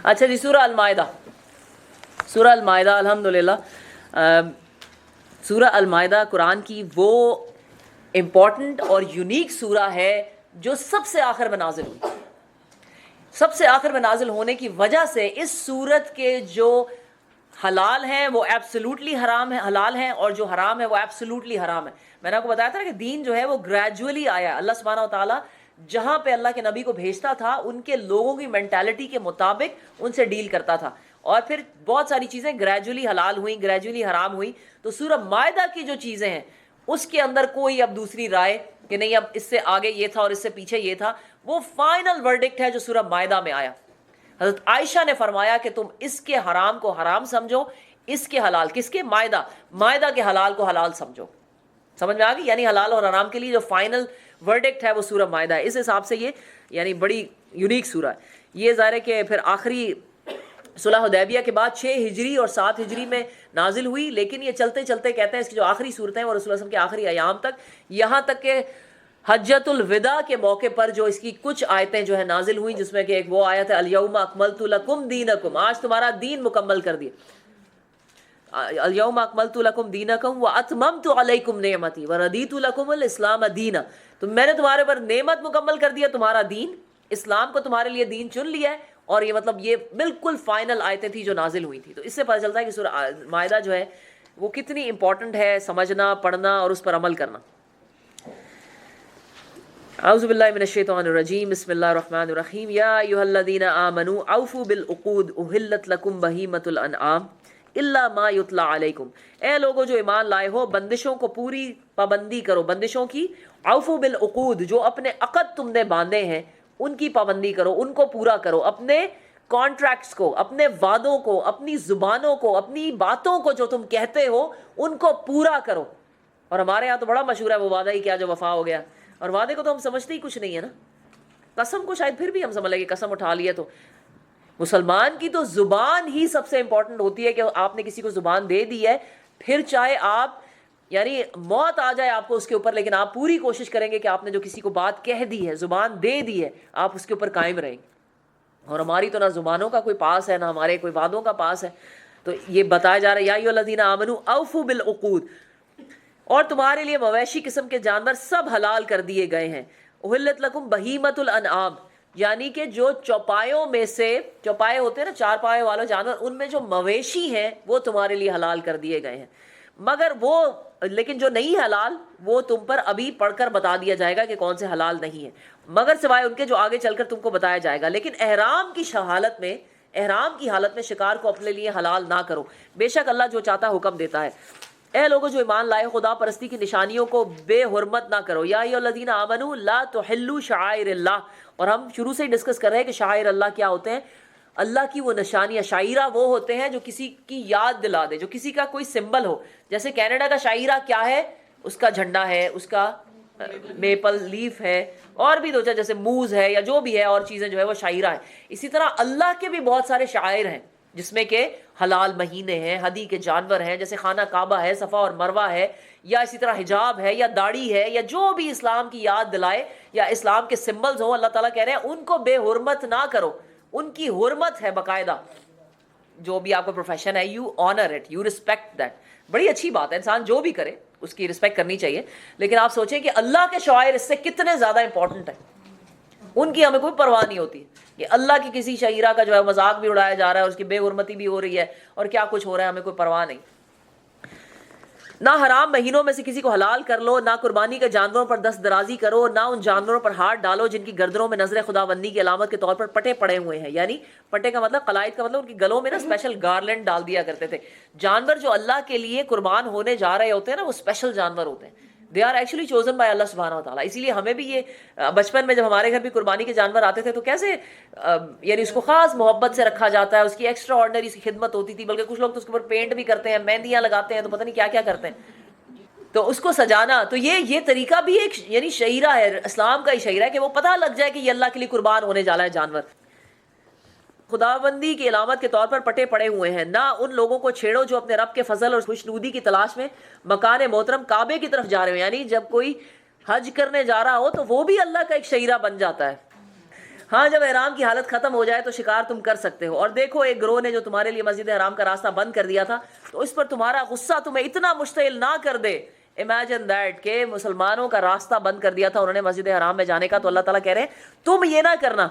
اچھا جی، سورہ المائدہ. سورہ المائدہ الحمدللہ سورہ المائدہ قرآن کی وہ امپورٹنٹ اور یونیک سورہ ہے جو سب سے آخر میں نازل ہوئی. سب سے آخر میں نازل ہونے کی وجہ سے اس سورت کے جو حلال ہیں وہ ایبسولوٹلی حرام ہے، حلال ہیں، اور جو حرام ہے وہ ایبسولوٹلی حرام ہے. میں نے آپ کو بتایا تھا کہ دین جو ہے وہ گریجولی آیا. اللہ سبحانہ و تعالیٰ جہاں پہ اللہ کے نبی کو بھیجتا تھا ان کے لوگوں کی مینٹالٹی کے مطابق ان سے ڈیل کرتا تھا، اور پھر بہت ساری چیزیں گریجولی حلال ہوئیں، گریجولی حرام ہوئیں. تو سورہ مائدہ کی جو چیزیں ہیں اس کے اندر کوئی اب دوسری رائے کہ نہیں اب اس سے آگے یہ تھا اور اس سے پیچھے یہ تھا، وہ فائنل ورڈکٹ ہے جو سورہ مائدہ میں آیا. حضرت عائشہ نے فرمایا کہ تم اس کے حرام کو حرام سمجھو، اس کے حلال، کس کے؟ مائدہ کے حلال کو حلال سمجھو. سمجھ میں آ گئی؟ یعنی حلال اور حرام کے لیے جو فائنل ورڈکٹ ہے وہ سورہ مائدہ ہے. اس حساب سے یہ یعنی بڑی یونیک سورہ ہے. یہ ظاہر ہے کہ پھر آخری صلح حدیبیہ کے بعد 6 ہجری اور 7 ہجری میں نازل ہوئی، لیکن یہ چلتے چلتے کہتے ہیں اس کی جو آخری صورتیں ہیں وہ رسول اللہ صلی اللہ علیہ وسلم کے آخری ایام تک، یہاں تک کہ حجۃ الوداع کے موقع پر جو اس کی کچھ آیتیں جو ہے نازل ہوئیں، جس میں کہ ایک وہ آیت ہے الیوم اکملت لکم دینکم، آج تمہارا دین مکمل کر دیا. الیوم اکملت لکم دینکم واتممت علیکم نعمتی وردیت لکم الاسلام دینا. تو میں نے تمہارے پر نعمت مکمل کر دیا، تمہارا دین، اسلام کو تمہارے لیے دین چن لیا ہے. اور یہ مطلب یہ بالکل فائنل آیتیں تھی جو نازل ہوئی تھی. تو اس سے پتہ چلتا ہے کہ سورہ مائدہ جو ہے وہ کتنی امپورٹنٹ ہے، سمجھنا، پڑھنا اور اس پر عمل کرنا. اعوذ باللہ من الشیطان الرجیم، بسم اللہ الرحمن الرحیم. یا ایھا الذین آمنوا اوفوا بالعقود احلت لکم بہیمۃ الانعام الا ما یتلی علیکم. اے لوگو جو ایمان لائے ہو، بندشوں کو پوری پابندی کرو، بندشوں کی. اوفوا بالعقود، جو اپنے عقد تم نے باندھے ہیں ان کی پابندی کرو، ان کو پورا کرو، اپنے کانٹریکٹس کو، اپنے وعدوں کو، اپنی زبانوں کو، اپنی باتوں کو جو تم کہتے ہو ان کو پورا کرو. اور ہمارے یہاں تو بڑا مشہور ہے وہ وعدہ ہی کیا جو وفا ہو گیا، اور وعدے کو تو ہم سمجھتے ہی کچھ نہیں ہے نا. قسم کو شاید پھر بھی ہم سمجھ لیں کہ قسم اٹھا لیا. تو مسلمان کی تو زبان ہی سب سے امپورٹنٹ ہوتی ہے کہ آپ نے کسی کو زبان دے دی ہے، پھر چاہے آپ یعنی موت آ جائے آپ کو اس کے اوپر، لیکن آپ پوری کوشش کریں گے کہ آپ نے جو کسی کو بات کہہ دی ہے، زبان دے دی ہے، آپ اس کے اوپر قائم رہیں گے. اور ہماری تو نہ زبانوں کا کوئی پاس ہے، نہ ہمارے کوئی وعدوں کا پاس ہے. تو یہ بتایا جا رہا ہے یا ایھا الذین آمنوا اوفوا بالعقود، اور تمہارے لیے مویشی قسم کے جانور سب حلال کر دیے گئے ہیں. احلت لکم بہیمۃ الانعام، یعنی کہ جو چوپایوں میں سے، چوپائے ہوتے ہیں نا چار پائے والے جانور، ان میں جو مویشی ہیں وہ تمہارے لیے حلال کر دیے گئے ہیں. مگر وہ لیکن جو نہیں حلال وہ تم پر ابھی پڑھ کر بتا دیا جائے گا کہ کون سے حلال نہیں ہے، مگر سوائے ان کے جو آگے چل کر تم کو بتایا جائے گا. لیکن احرام کی حالت میں، احرام کی حالت میں شکار کو اپنے لیے حلال نہ کرو، بے شک اللہ جو چاہتا حکم دیتا ہے. اے لوگوں جو ایمان لائے، خدا پرستی کی نشانیوں کو بے حرمت نہ کرو. یا ایھا الذین آمنوا لا تحلوا شعائر اللہ. اور ہم شروع سے ہی ڈسکس کر رہے ہیں کہ شعائر اللہ کیا ہوتے ہیں. اللہ کی وہ نشانیاں، شاعرہ وہ ہوتے ہیں جو کسی کی یاد دلا دے، جو کسی کا کوئی سمبل ہو. جیسے کینیڈا کا شاعرہ کیا ہے؟ اس کا جھنڈا ہے، اس کا میپل لیف ہے، اور بھی دو چار جیسے موز ہے یا جو بھی ہے اور چیزیں جو ہے وہ شاعرہ ہے. اسی طرح اللہ کے بھی بہت سارے شعائر ہیں جس میں کہ حلال مہینے ہیں، ہدی کے جانور ہیں، جیسے خانہ کعبہ ہے، صفا اور مروہ ہے، یا اسی طرح حجاب ہے، یا داڑھی ہے، یا جو بھی اسلام کی یاد دلائے یا اسلام کے سمبلز ہوں. اللہ تعالیٰ کہہ رہے ہیں ان کو بے حرمت نہ کرو، ان کی حرمت ہے باقاعدہ. جو بھی آپ کا پروفیشن ہے، you owner it, you respect that. بڑی اچھی بات ہے، انسان جو بھی کرے اس کی رسپیکٹ کرنی چاہیے. لیکن آپ سوچیں کہ اللہ کے شعائر اس سے کتنے زیادہ امپورٹنٹ ہیں، ان کی ہمیں کوئی پرواہ نہیں ہوتی. یہ اللہ کی کسی شاعرہ کا جو ہے مذاق بھی اڑایا جا رہا ہے، اس کی بے حرمتی بھی ہو رہی ہے، اور کیا کچھ ہو رہا ہے، ہمیں کوئی پرواہ نہیں. نہ حرام مہینوں میں سے کسی کو حلال کر لو، نہ قربانی کے جانوروں پر دست درازی کرو، نہ ان جانوروں پر ہاتھ ڈالو جن کی گردنوں میں نظر خداوندی کی علامت کے طور پر پٹے پڑے ہوئے ہیں. یعنی پٹے کا مطلب، قلائد کا مطلب ان کی گلوں میں نا اسپیشل گارلینڈ ڈال دیا کرتے تھے. جانور جو اللہ کے لیے قربان ہونے جا رہے ہوتے ہیں نا، وہ اسپیشل جانور ہوتے ہیں. They are actually chosen by اللہ سبحانہ و تعالیٰ. اسی لیے ہمیں بھی یہ بچپن میں جب ہمارے گھر بھی قربانی کے جانور آتے تھے تو کیسے یعنی اس کو خاص محبت سے رکھا جاتا ہے، اس کی ایکسٹرا آرڈنری اس کی خدمت ہوتی تھی. بلکہ کچھ لوگ تو اس کے اوپر پینٹ بھی کرتے ہیں، مہندیاں لگاتے ہیں، تو پتہ نہیں کیا کیا کرتے ہیں. تو اس کو سجانا، تو یہ طریقہ بھی ایک یعنی شعیرہ ہے، اسلام کا ہی شعیرہ ہے کہ وہ پتہ لگ جائے کہ یہ اللہ کے لیے قربان ہونے جا رہا ہے جانور. خداوندی کی علامت کے طور پر پٹے پڑے ہوئے ہیں. نہ ان لوگوں کو چھیڑو جو اپنے رب کے فضل اور خوشنودی کی تلاش میں مکان محترم کعبے کی طرف جا رہے ہو. یعنی جب کوئی حج کرنے جا رہا ہو تو وہ بھی اللہ کا ایک شعیرہ بن جاتا ہے. ہاں جب احرام کی حالت ختم ہو جائے تو شکار تم کر سکتے ہو. اور دیکھو ایک گروہ نے جو تمہارے لیے مسجد حرام کا راستہ بند کر دیا تھا تو اس پر تمہارا غصہ تمہیں اتنا مشتعل نہ کر دے. امیجن دیٹ کہ مسلمانوں کا راستہ بند کر دیا تھا انہوں نے مسجد حرام میں جانے کا, تو اللہ تعالیٰ کہہ رہے ہیں تم یہ نہ کرنا,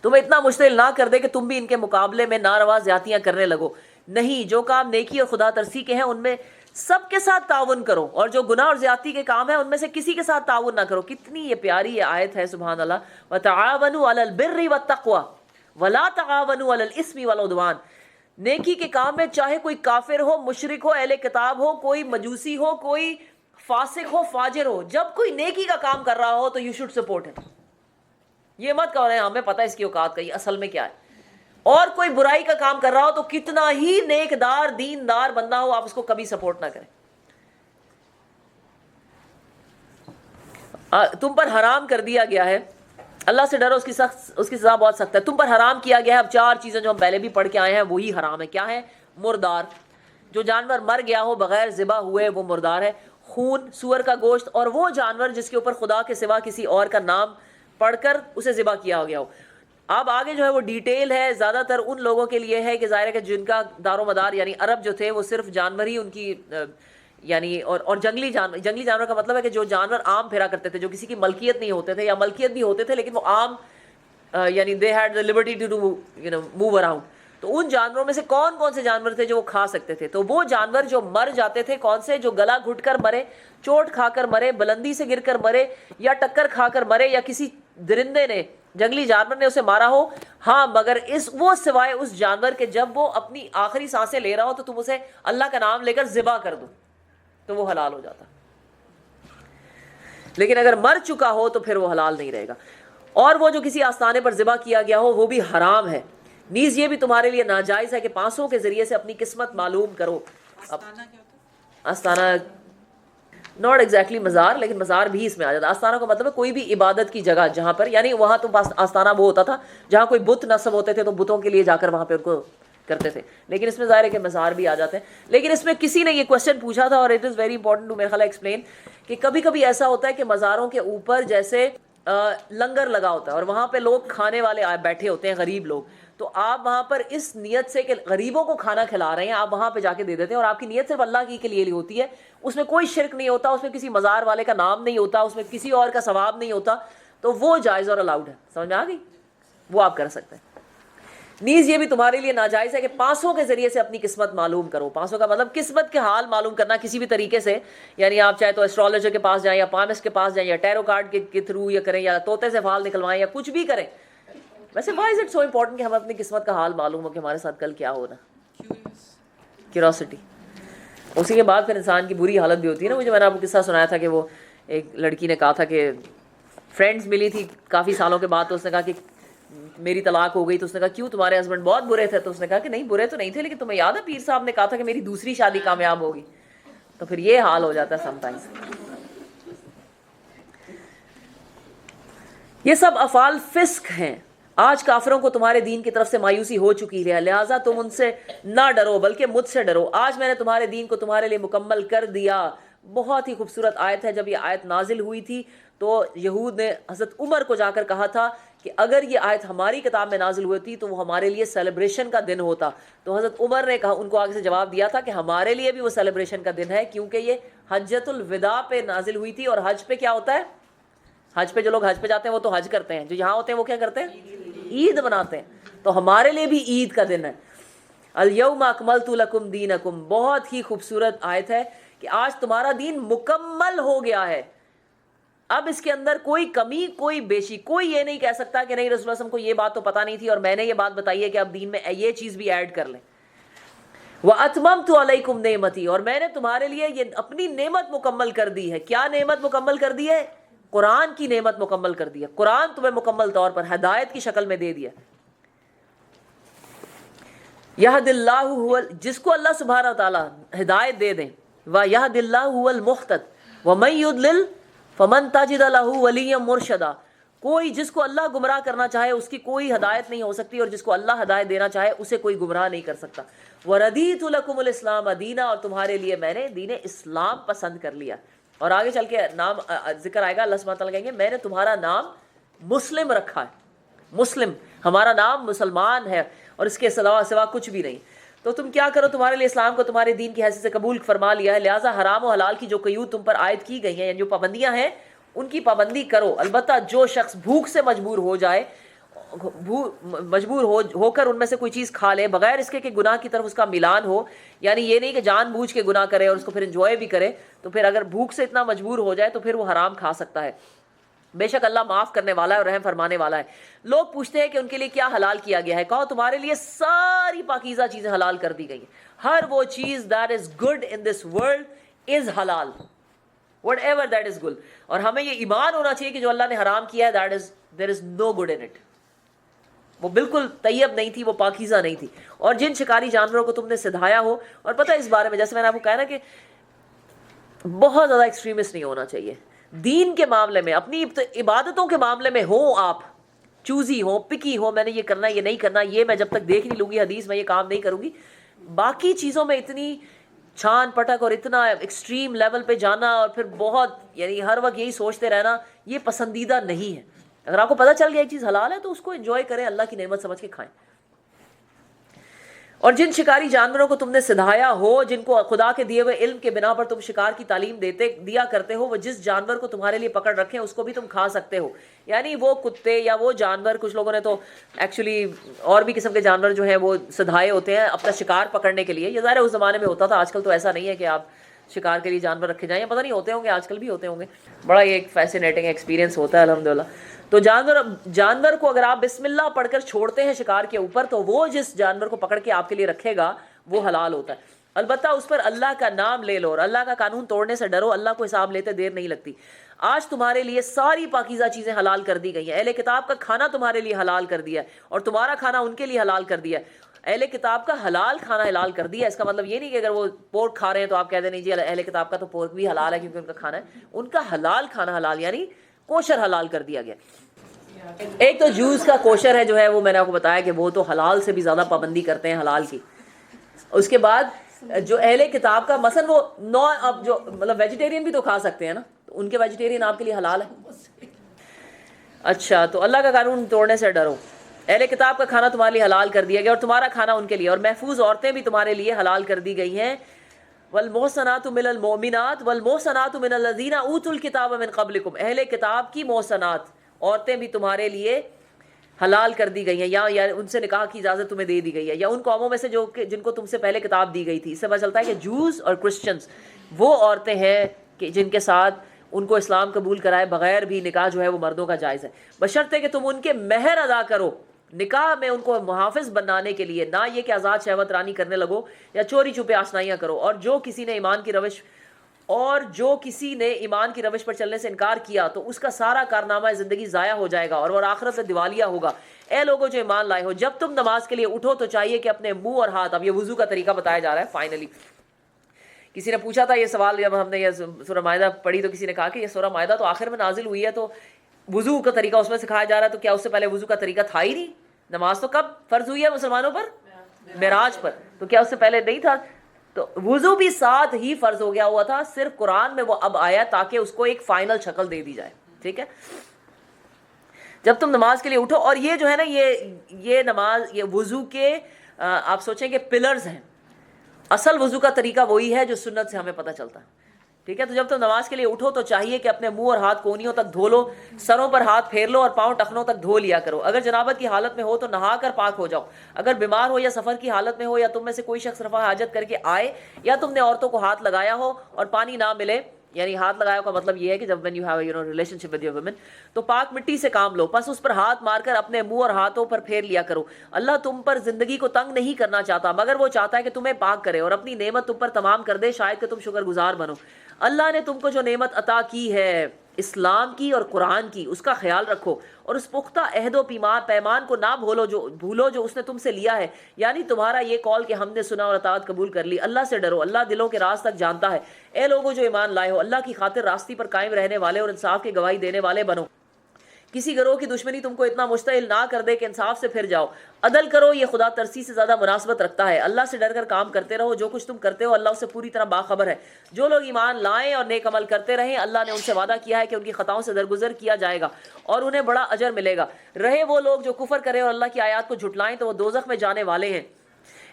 تمہیں اتنا مشتعل نہ کر دے کہ تم بھی ان کے مقابلے میں ناروا زیادتیاں کرنے لگو. نہیں, جو کام نیکی اور خدا ترسی کے ہیں ان میں سب کے ساتھ تعاون کرو, اور جو گناہ اور زیادتی کے کام ہیں ان میں سے کسی کے ساتھ تعاون نہ کرو. کتنی یہ پیاری یہ آیت ہے, سبحان اللہ. وَتَعَاوَنُوا عَلَى الْبِرِّ وَالتَّقْوَى وَلَا تَعَاوَنُوا عَلَى الْإِثْمِ وَالْعُدْوَانِ. نیکی کے کام میں چاہے کوئی کافر ہو, مشرک ہو, اہل کتاب ہو, کوئی مجوسی ہو, کوئی فاسق ہو, فاجر ہو, جب کوئی نیکی کا کام کر رہا ہو تو یو شوڈ سپورٹ ہم. یہ مت کہو رہے ہیں ہمیں پتہ ہے اس کی اوقات کا, یہ اصل میں کیا ہے. اور کوئی برائی کا کام کر رہا ہو تو کتنا ہی نیکدار دیندار بندہ ہو, آپ اس کو کبھی سپورٹ نہ کریں. تم پر حرام کر دیا گیا ہے, اللہ سے ڈرو, اس کی سزا بہت سخت ہے. تم پر حرام کیا گیا ہے, اب 4 چیزیں جو ہم پہلے بھی پڑھ کے آئے ہیں وہی حرام ہے. کیا ہے؟ مردار, جو جانور مر گیا ہو بغیر ذبح ہوئے وہ مردار ہے. خون, سور کا گوشت, اور وہ جانور جس کے اوپر خدا کے سوا کسی اور کا نام پڑھ کر اسے ذبح کیا گیا ہو. اب آگے جو ہے وہ ڈیٹیل ہے, زیادہ تر ان لوگوں کے لیے ہے کہ ظاہر ہے کہ جن کا دار و مدار یعنی عرب جو تھے وہ صرف جانور ہی ان کی یعنی اور جنگلی جانور کا مطلب ہے کہ جو جانور عام پھرا کرتے تھے, جو کسی کی ملکیت نہیں ہوتے تھے یا ملکیت بھی ہوتے تھے لیکن وہ عام یعنی they had the liberty to move around. تو ان جانوروں میں سے کون کون سے جانور تھے جو وہ کھا سکتے تھے؟ تو وہ جانور جو مر جاتے تھے, کون سے؟ جو گلا گھٹ کر مرے, چوٹ کھا کر مرے, بلندی سے گر کر مرے, یا ٹکر کھا کر مرے, یا کسی درندے نے, جنگلی جانور نے اسے مارا ہو. ہاں مگر وہ سوائے اس جانور کے جب وہ اپنی آخری سانسیں لے رہا ہو تو تم اسے اللہ کا نام لے کر ذبح کر دو تو وہ حلال ہو جاتا, لیکن اگر مر چکا ہو تو پھر وہ حلال نہیں رہے گا. اور وہ جو کسی آستانے پر ذبح کیا گیا ہو وہ بھی حرام ہے. نیز یہ بھی تمہارے لیے ناجائز ہے کہ پانسوں کے ذریعے سے اپنی قسمت معلوم کرو. آستانہ ناٹ ایگزیکٹلی مزار, لیکن مزار بھی اس میں آ جاتا ہے. آستانہ کا مطلب ہے کوئی بھی عبادت کی جگہ جہاں پر, یعنی وہاں تو آستانہ وہ ہوتا تھا جہاں کوئی بت نصب ہوتے تھے تو بتوں کے لیے جا کر وہاں پہ ان کو کرتے تھے, لیکن اس میں ظاہر ہے کہ مزار بھی آ جاتے ہیں. لیکن اس میں کسی نے یہ کوشچن پوچھا تھا, اور it is very important to میرے خیال ایکسپلین, کہ کبھی کبھی ایسا ہوتا ہے کہ مزاروں کے اوپر جیسے لنگر لگا ہوتا ہے اور وہاں پہ لوگ کھانے والے بیٹھے ہوتے ہیں, غریب لوگ, تو آپ وہاں پر اس نیت سے کہ غریبوں کو کھانا کھلا رہے ہیں آپ وہاں پہ جا کے دے دیتے ہیں, اور آپ کی نیت صرف اللہ کی کے لیے ہوتی ہے, اس میں کوئی شرک نہیں ہوتا, اس میں کسی مزار والے کا نام نہیں ہوتا, اس میں کسی اور کا ثواب نہیں ہوتا, تو وہ جائز اور الاؤڈ ہے. سمجھ میں آ گئی؟ وہ آپ کر سکتے ہیں. نیز یہ بھی تمہارے لیے ناجائز ہے کہ پانسوں کے ذریعے سے اپنی قسمت معلوم کرو. پانسوں کا مطلب قسمت کے حال معلوم کرنا کسی بھی طریقے سے, یعنی آپ چاہے تو ایسٹرولوجر کے پاس جائیں یا پالمسٹ کے پاس جائیں یا ٹیرو کارڈ کے تھرو یا کریں یا طوطے سے فال نکلوائیں یا کچھ بھی کریں. ویسے why is it so important کہ ہمیں اپنی قسمت کا حال معلوم ہو کہ ہمارے ساتھ کل کیا ہونا؟ کیوریوسٹی. اسی کے بعد پھر انسان کی بری حالت بھی ہوتی ہے نا. مجھے میں نے آپ کو قصہ سنایا تھا کہ وہ ایک لڑکی نے کہا تھا کہ فرینڈس ملی تھی کافی سالوں کے بعد, تو اس نے کہا کہ میری طلاق ہو گئی. تو اس نے کہا کیوں, تمہارے ہسبینڈ بہت برے تھے؟ تو اس نے کہا کہ نہیں برے تو نہیں تھے, لیکن تمہیں یاد ہے پیر صاحب نے کہا تھا کہ میری دوسری شادی کامیاب ہوگی. تو پھر یہ حال ہو جاتا ہے سم ٹائمز. یہ سب افعال فسق ہیں. آج کافروں کو تمہارے دین کی طرف سے مایوسی ہو چکی ہے, لہٰذا تم ان سے نہ ڈرو بلکہ مجھ سے ڈرو. آج میں نے تمہارے دین کو تمہارے لیے مکمل کر دیا. بہت ہی خوبصورت آیت ہے. جب یہ آیت نازل ہوئی تھی تو یہود نے حضرت عمر کو جا کر کہا تھا کہ اگر یہ آیت ہماری کتاب میں نازل ہوئی تھی تو وہ ہمارے لیے سیلیبریشن کا دن ہوتا. تو حضرت عمر نے کہا, ان کو آگے سے جواب دیا تھا کہ ہمارے لیے بھی وہ سیلیبریشن کا دن ہے, کیونکہ یہ حجۃ الوداع پہ نازل ہوئی تھی. اور حج پہ کیا ہوتا ہے؟ حج پہ جو لوگ حج پہ جاتے ہیں وہ تو حج کرتے ہیں, جو یہاں ہوتے ہیں وہ کیا کرتے ہیں؟ عید مناتے ہیں. تو ہمارے لیے بھی عید کا دن ہے. الیوم اکملت لکم دینکم, بہت ہی خوبصورت آیت ہے کہ آج تمہارا دین مکمل ہو گیا ہے. اب اس کے اندر کوئی کمی کوئی بیشی, کوئی یہ نہیں کہہ سکتا کہ نہیں رسول اللہ صلی اللہ علیہ وسلم کو یہ بات تو پتہ نہیں تھی اور میں نے یہ بات بتائی ہے کہ اب دین میں یہ چیز بھی ایڈ کر لیں. وَأَتْمَمْتُ عَلَيْكُمْ نِعْمَتِي, اور میں نے تمہارے لیے یہ اپنی نعمت مکمل کر دی ہے. کیا نعمت مکمل کر دی ہے؟ قرآن کی نعمت مکمل کر دی ہے. قرآن تمہیں مکمل طور پر ہدایت کی شکل میں دے دیا. یہد اللہ, جس کو اللہ سبحانہ وتعالیٰ ہدایت دے دیں, وَيَهْدِ اللَّهُ هُوَ الْمُهْتَدِ وَمَن يُضْلِلْ فَمَن تَجِدَ لَهُ وَلِيًّا مُرْشِدًا. کوئی جس کو اللہ گمراہ کرنا چاہے اس کی کوئی ہدایت نہیں ہو سکتی, اور جس کو اللہ ہدایت دینا چاہے اسے کوئی گمراہ نہیں کر سکتا. وَرَضِيتُ لَكُمُ الْإِسْلَامَ دِينًا, اور تمہارے لیے میں نے دین اسلام پسند کر لیا. اور آگے چل کے نام ذکر آئے گا, اللہ سبحانہ وتعالیٰ کہیں گے میں نے تمہارا نام مسلم رکھا ہے. مسلم، ہمارا نام مسلمان ہے اور اس کے سوا کچھ بھی نہیں. تو تم کیا کرو، تمہارے لیے اسلام کو تمہارے دین کی حیثیت سے قبول فرما لیا ہے، لہٰذا حرام و حلال کی جو قیود تم پر عائد کی گئی ہیں، یعنی جو پابندیاں ہیں ان کی پابندی کرو. البتہ جو شخص بھوک سے مجبور ہو جائے، مجبور ہو کر ان میں سے کوئی چیز کھا لے بغیر اس کے کہ گناہ کی طرف اس کا میلان ہو، یعنی یہ نہیں کہ جان بوجھ کے گناہ کرے اور اس کو پھر انجوائے بھی کرے، تو پھر اگر بھوک سے اتنا مجبور ہو جائے تو پھر وہ حرام کھا سکتا ہے. بے شک اللہ معاف کرنے والا ہے اور رحم فرمانے والا ہے. لوگ پوچھتے ہیں کہ ان کے لیے کیا حلال کیا گیا ہے. کہو تمہارے لیے ساری پاکیزہ چیزیں حلال کر دی گئی ہیں. ہر وہ چیز that is good in this world is halal, whatever that is good. اور ہمیں یہ ایمان ہونا چاہیے کہ جو اللہ نے حرام کیا ہے there is no good in it. وہ بالکل طیب نہیں تھی، وہ پاکیزہ نہیں تھی. اور جن شکاری جانوروں کو تم نے سدھایا ہو، اور پتہ اس بارے میں جیسے میں نے آپ کو کہا نا کہ بہت زیادہ ایکسٹریمسٹ نہیں ہونا چاہیے دین کے معاملے میں. اپنی عبادتوں کے معاملے میں ہو آپ چوزی ہو، پکی ہو، میں نے یہ کرنا یہ نہیں کرنا، یہ میں جب تک دیکھ نہیں لوں گی حدیث میں یہ کام نہیں کروں گی. باقی چیزوں میں اتنی چھان پٹک اور اتنا ایکسٹریم لیول پہ جانا اور پھر بہت یعنی ہر وقت یہی سوچتے رہنا، یہ پسندیدہ نہیں ہے. اگر آپ کو پتہ چل گیا ایک چیز حلال ہے تو اس کو انجوائے کریں، اللہ کی نعمت سمجھ کے کھائیں. اور جن شکاری جانوروں کو تم نے سدھایا ہو، جن کو خدا کے دیے ہوئے علم کے بنا پر تم شکار کی تعلیم دیا کرتے ہو، وہ جس جانور کو تمہارے لیے پکڑ رکھیں اس کو بھی تم کھا سکتے ہو. یعنی وہ کتے یا وہ جانور، کچھ لوگوں نے تو ایکچولی اور بھی قسم کے جانور جو ہیں وہ سدھائے ہوتے ہیں اپنا شکار پکڑنے کے لیے. یہ ظاہر ہے اس زمانے میں ہوتا تھا، آج کل تو ایسا نہیں ہے کہ آپ شکار کے لیے جانور رکھے جائیں، پتہ نہیں ہوتے ہوں گے، آج کل بھی ہوتے ہوں گے. بڑا یہ ایک فیسینیٹنگ ایکسپیرینس ہوتا ہے الحمدللہ. تو جانور کو اگر آپ بسم اللہ پڑھ کر چھوڑتے ہیں شکار کے اوپر تو وہ جس جانور کو پکڑ کے آپ کے لیے رکھے گا وہ حلال ہوتا ہے. البتہ اس پر اللہ کا نام لے لو اور اللہ کا قانون توڑنے سے ڈرو، اللہ کو حساب لیتے دیر نہیں لگتی. آج تمہارے لیے ساری پاکیزہ چیزیں حلال کر دی گئی ہیں. اہل کتاب کا کھانا تمہارے لیے حلال کر دیا ہے اور تمہارا کھانا ان کے لیے حلال کر دیا ہے. اہل کتاب کا حلال کھانا حلال کر دیا. اس کا مطلب یہ نہیں کہ اگر وہ پورک کھا رہے ہیں تو آپ کہہ دیں نہیں جی اہل کتاب کا تو پورک بھی حلال ہے کیونکہ ان کا کھانا ہے. ان کا حلال کھانا حلال یعنی کوشر حلال کر دیا گیا. ایک تو جوز کا کوشر ہے جو ہے وہ میں نے آپ کو بتایا کہ وہ تو حلال سے بھی زیادہ پابندی کرتے ہیں حلال کی. اس کے بعد جو اہل کتاب کا مثلا وہ اب جو مطلب ویجیٹیرین بھی تو کھا سکتے ہیں نا، تو ان کے ویجیٹیرین آپ کے لیے حلال ہے. اچھا تو اللہ کا قانون توڑنے سے ڈرو. اہل کتاب کا کھانا تمہارے لیے حلال کر دیا گیا اور تمہارا کھانا ان کے لیے، اور محفوظ عورتیں بھی تمہارے لیے حلال کر دی گئی ہیں. والمحصنات من المؤمنات والمحصنات من الذین اوتوا الکتاب من قبلکم. اہل کتاب کی محصنات عورتیں بھی تمہارے لیے حلال کر دی گئی ہیں، یا ان سے نکاح کی اجازت تمہیں دے دی گئی ہے، یا ان قوموں میں سے جو جن کو تم سے پہلے کتاب دی گئی تھی. اس سے پتہ چلتا ہے کہ جوز اور کرسچنز وہ عورتیں ہیں کہ جن کے ساتھ ان کو اسلام قبول کرائے بغیر بھی نکاح جو ہے وہ مردوں کا جائز ہے، بشرطے کہ تم ان کے مہر ادا کرو. نکاح میں ان کو محافظ بنانے کے لیے، نہ یہ کہ آزاد شہوت رانی کرنے لگو یا چوری چھپے آشنائیاں کرو. اور جو کسی نے ایمان کی روش پر چلنے سے انکار کیا تو اس کا سارا کارنامہ زندگی ضائع ہو جائے گا اور وہ آخرت سے دیوالیہ ہوگا. اے لوگوں جو ایمان لائے ہو، جب تم نماز کے لیے اٹھو تو چاہیے کہ اپنے منہ اور ہاتھ، اب یہ وضو کا طریقہ بتایا جا رہا ہے فائنلی. کسی نے پوچھا تھا یہ سوال جب ہم نے یہ سورہ مائدہ پڑھی تو کسی نے کہا کہ یہ سورہ مائدہ تو آخر میں نازل ہوئی ہے تو وضو کا طریقہ اس میں سکھایا جا رہا ہے، تو کیا اس سے پہلے وضو کا طریقہ تھا ہی نہیں؟ نماز تو کب فرض ہوئی ہے مسلمانوں پر؟ معراج پر. تو کیا اس سے پہلے نہیں تھا؟ تو وضو بھی ساتھ ہی فرض ہو گیا ہوا تھا، صرف قرآن میں وہ اب آیا تاکہ اس کو ایک فائنل شکل دے دی جائے. ٹھیک ہے، جب تم نماز کے لیے اٹھو. اور یہ جو ہے نا یہ نماز، یہ وضو کے آپ سوچیں کہ پلرز ہیں. اصل وضو کا طریقہ وہی ہے جو سنت سے ہمیں پتہ چلتا ہے. ٹھیک ہے، تو جب تم نماز کے لیے اٹھو تو چاہیے کہ اپنے منہ اور ہاتھ کونیوں تک دھو لو، سروں پر ہاتھ پھیر لو اور پاؤں ٹخنوں تک دھو لیا کرو. اگر جنابت کی حالت میں ہو تو نہا کر پاک ہو جاؤ. اگر بیمار ہو یا سفر کی حالت میں ہو یا تم میں سے کوئی شخص رفع حاجت کر کے آئے یا تم نے عورتوں کو ہاتھ لگایا ہو اور پانی نہ ملے، یعنی ہاتھ لگایا کا مطلب یہ ہے کہ جب when you have a relationship with your women تو پاک مٹی سے کام لو، پس اس پر ہاتھ مار کر اپنے منہ اور ہاتھوں پر پھیر لیا کرو. اللہ تم پر زندگی کو تنگ نہیں کرنا چاہتا مگر وہ چاہتا ہے کہ تمہیں پاک کرے اور اپنی نعمت تم پر تمام کر دے، شاید کہ تم شکر گزار بنو. اللہ نے تم کو جو نعمت عطا کی ہے اسلام کی اور قرآن کی، اس کا خیال رکھو اور اس پختہ عہد و پیمان کو نہ بھولو جو اس نے تم سے لیا ہے، یعنی تمہارا یہ قول کہ ہم نے سنا اور اطاعت قبول کر لی. اللہ سے ڈرو، اللہ دلوں کے راز تک جانتا ہے. اے لوگوں جو ایمان لائے ہو، اللہ کی خاطر راستی پر قائم رہنے والے اور انصاف کی گواہی دینے والے بنو کسی گروہ کی دشمنی تم کو اتنا مشتعل نہ کر دے کہ انصاف سے پھر جاؤ. عدل کرو, یہ خدا ترسی سے زیادہ مناسبت رکھتا ہے. اللہ سے ڈر کر کام کرتے رہو, جو کچھ تم کرتے ہو اللہ اس سے پوری طرح باخبر ہے. جو لوگ ایمان لائیں اور نیک عمل کرتے رہیں, اللہ نے ان سے وعدہ کیا ہے کہ ان کی خطاؤں سے درگزر کیا جائے گا اور انہیں بڑا اجر ملے گا. رہے وہ لوگ جو کفر کریں اور اللہ کی آیات کو جھٹلائیں تو وہ دوزخ میں جانے والے ہیں.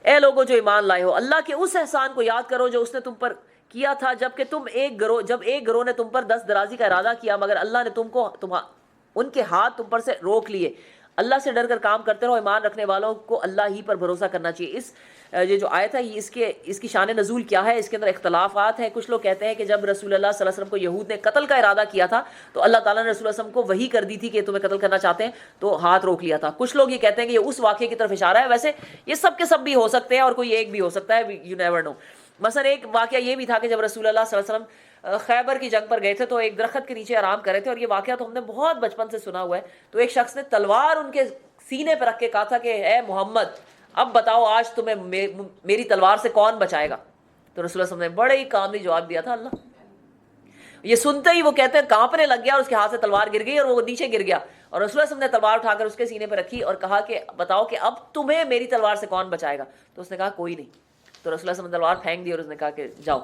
اے لوگوں جو ایمان لائے ہو, اللہ کے اس احسان کو یاد کرو جو اس نے تم پر کیا تھا جب ایک گروہ نے تم پر دست درازی کا ارادہ کیا, مگر اللہ نے ان کے ہاتھ تم پر سے روک لیے. اللہ سے ڈر کر کام کرتے رہو. ایمان رکھنے والوں کو اللہ ہی پر بھروسہ کرنا چاہیے. یہ جو آیت ہے اس کی شان نزول کیا ہے, اس کے اندر اختلافات ہیں. کچھ لوگ کہتے ہیں کہ جب رسول اللہ صلی اللہ علیہ وسلم کو یہود نے قتل کا ارادہ کیا تھا تو اللہ تعالیٰ نے رسول اللہ علیہ وسلم کو وحی کر دی تھی کہ تمہیں قتل کرنا چاہتے ہیں تو ہاتھ روک لیا تھا. کچھ لوگ یہ کہتے ہیں کہ یہ اس واقعے کی طرف اشارہ ہے. ویسے یہ سب کے سب بھی ہو سکتے ہیں اور کوئی ایک بھی ہو سکتا ہے, یو نیور نو. مثلا ایک واقعہ یہ بھی تھا کہ جب رسول اللہ صلی اللہ علیہ وسلم خیبر کی جنگ پر گئے تھے تو ایک درخت کے نیچے آرام کر رہے تھے, اور یہ واقعہ تو ہم نے بہت بچپن سے سنا ہوا ہے. تو ایک شخص نے تلوار ان کے سینے پہ رکھ کے کہا تھا کہ اے محمد اب بتاؤ آج تمہیں میری تلوار سے کون بچائے گا. تو رسول اللہ صلی اللہ علیہ وسلم نے بڑے ہی کاملی جواب دیا تھا. اللہ یہ سنتے ہی وہ کہتے ہیں کانپنے لگ گیا اور اس کے ہاتھ سے تلوار گر گئی اور وہ نیچے گر گیا, اور رسول اللہ صلی اللہ علیہ وسلم نے تلوار اٹھا کر اس کے سینے پہ رکھی اور کہا کہ بتاؤ کہ اب تمہیں میری تلوار سے کون بچائے گا. تو اس نے کہا کوئی نہیں. تو رسول اللہ صلی اللہ علیہ وسلم نے تلوار پھینک دی اور اس نے کہا کہ جاؤ.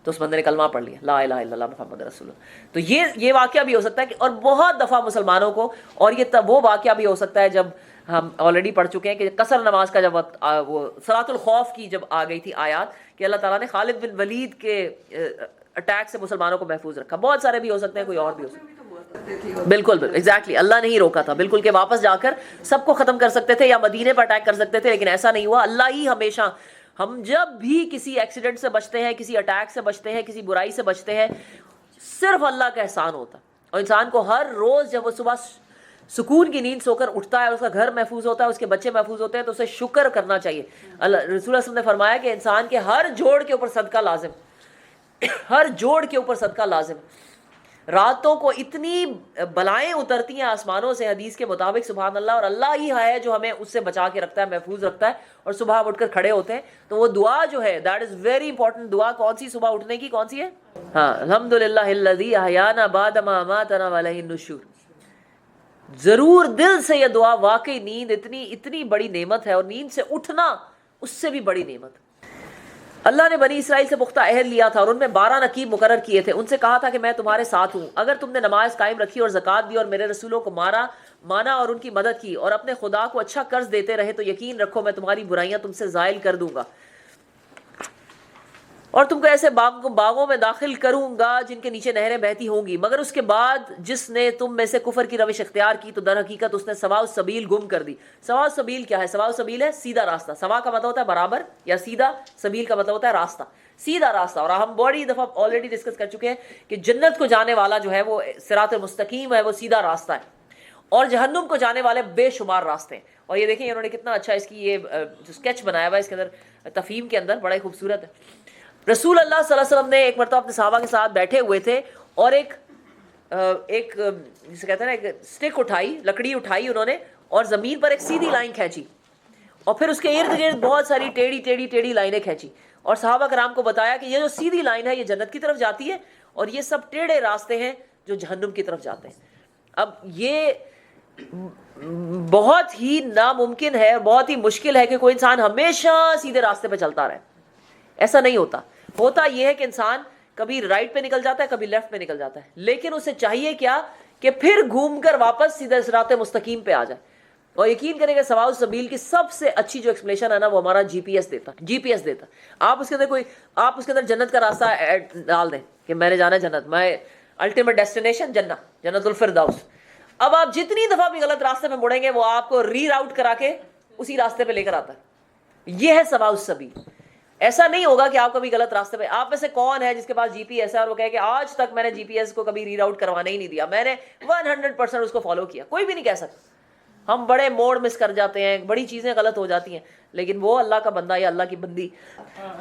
تو اس بندے نے کلمہ پڑھ لیا, لا الہ الا اللہ محمد رسول اللہ. تو یہ واقعہ بھی ہو سکتا ہے کہ, اور بہت دفعہ مسلمانوں کو, اور یہ وہ واقعہ بھی ہو سکتا ہے جب ہم آلریڈی پڑھ چکے ہیں کہ قصر نماز کا جب وہ صلاۃ الخوف کی جب آ گئی تھی آیات کہ اللہ تعالیٰ نے خالد بن ولید کے اٹیک سے مسلمانوں کو محفوظ رکھا. بہت سارے بھی ہو سکتے ہیں, کوئی اور بھی ہو سکتے ہیں. بالکل ایگزیکٹلی اللہ نہیں روکا تھا بالکل کہ واپس جا کر سب کو ختم کر سکتے تھے یا مدینے پر اٹیک کر سکتے تھے, لیکن ایسا نہیں ہوا. اللہ ہی ہمیشہ, ہم جب بھی کسی ایکسیڈنٹ سے بچتے ہیں, کسی اٹیک سے بچتے ہیں, کسی برائی سے بچتے ہیں, صرف اللہ کا احسان ہوتا ہے. اور انسان کو ہر روز جب وہ صبح سکون کی نیند سو کر اٹھتا ہے, اس کا گھر محفوظ ہوتا ہے, اس کے بچے محفوظ ہوتے ہیں, تو اسے شکر کرنا چاہیے. اللہ رسول اللہ صلی اللہ علیہ وسلم نے فرمایا کہ انسان کے ہر جوڑ کے اوپر صدقہ لازم, ہر جوڑ کے اوپر صدقہ لازم. راتوں کو اتنی بلائیں اترتی ہیں آسمانوں سے حدیث کے مطابق, سبحان اللہ, اور اللہ ہی ہے جو ہمیں اس سے بچا کے رکھتا ہے, محفوظ رکھتا ہے, اور صبح اٹھ کر کھڑے ہوتے ہیں. تو وہ دعا جو ہے دیٹ از ویری امپورٹنٹ. دعا کون سی صبح اٹھنے کی, کون سی ہے؟ ہاں, الحمدللہ الذی احیانا بعد ما اماتنا والیہ النشور. ضرور دل سے یہ دعا, واقعی نیند اتنی بڑی نعمت ہے, اور نیند سے اٹھنا اس سے بھی بڑی نعمت. اللہ نے بنی اسرائیل سے پختہ عہد لیا تھا اور ان میں 12 نقیب مقرر کیے تھے. ان سے کہا تھا کہ میں تمہارے ساتھ ہوں اگر تم نے نماز قائم رکھی اور زکوٰۃ دی اور میرے رسولوں کو مانا اور ان کی مدد کی اور اپنے خدا کو اچھا قرض دیتے رہے, تو یقین رکھو میں تمہاری برائیاں تم سے زائل کر دوں گا اور تم کو ایسے باغوں میں داخل کروں گا جن کے نیچے نہریں بہتی ہوں گی. مگر اس کے بعد جس نے تم میں سے کفر کی روش اختیار کی تو در حقیقت اس نے سواء السبیل گم کر دی. سواء السبیل کیا ہے؟ سواء السبیل ہے سیدھا راستہ. سوا کا مطلب ہوتا ہے برابر یا سیدھا, سبیل کا مطلب ہوتا ہے راستہ, سیدھا راستہ. اور ہم بڑی دفعہ آلریڈی ڈسکس کر چکے ہیں کہ جنت کو جانے والا جو ہے وہ صراط مستقیم ہے, وہ سیدھا راستہ ہے, اور جہنم کو جانے والے بے شمار راستے ہیں. اور یہ دیکھیں انہوں نے کتنا اچھا اس کی یہ جو اسکیچ بنایا ہوا ہے اس کے اندر تفہیم کے اندر, بڑا ہی خوبصورت ہے. رسول اللہ صلی اللہ علیہ وسلم نے ایک مرتبہ اپنے صحابہ کے ساتھ بیٹھے ہوئے تھے اور ایک جسے کہتے ہیں نا ایک اسٹک اٹھائی, لکڑی اٹھائی انہوں نے, اور زمین پر ایک سیدھی لائن کھینچی اور پھر اس کے ارد گرد بہت ساری ٹیڑھی لائنیں کھینچی, اور صحابہ کرام کو بتایا کہ یہ جو سیدھی لائن ہے یہ جنت کی طرف جاتی ہے اور یہ سب ٹیڑھے راستے ہیں جو جہنم کی طرف جاتے ہیں. اب یہ بہت ہی ناممکن ہے, بہت ہی مشکل ہے کہ کوئی انسان ہمیشہ سیدھے راستے پہ چلتا رہے. ایسا نہیں ہوتا. ہوتا یہ ہے کہ انسان کبھی رائٹ پہ نکل جاتا ہے, کبھی لیفٹ پہ نکل جاتا ہے, لیکن اسے چاہیے کیا کہ پھر گھوم کر واپس سیدھے صراط مستقیم پہ آ جائے. اور یقین کریں کہ سواء السبیل کی سب سے اچھی جو ایکسپلیشن ہے نا وہ ہمارا جی پی ایس دیتا. آپ اس کے اندر جنت کا راستہ ڈال دیں کہ میں نے جانا ہے جنت, میں الٹیمیٹ ڈیسٹینیشن جنت الفردوس. اب آپ جتنی دفعہ بھی غلط راستے پہ مڑیں گے وہ آپ کو ری راؤٹ کرا کے اسی راستے پہ لے کر آتا ہے. یہ ہے سواء السبیل. ایسا نہیں ہوگا کہ آپ کبھی غلط راستے پہ, آپ میں سے کون ہے جس کے پاس جی پی ایس ہے اور وہ کہے کہ آج تک میں نے جی پی ایس کو کبھی ری راؤٹ کروانے ہی نہیں دیا, میں نے 100% اس کو فالو کیا؟ کوئی بھی نہیں کہہ سکتا. ہم بڑے موڑ مس کر جاتے ہیں, بڑی چیزیں غلط ہو جاتی ہیں, لیکن وہ اللہ کا بندہ یا اللہ کی بندی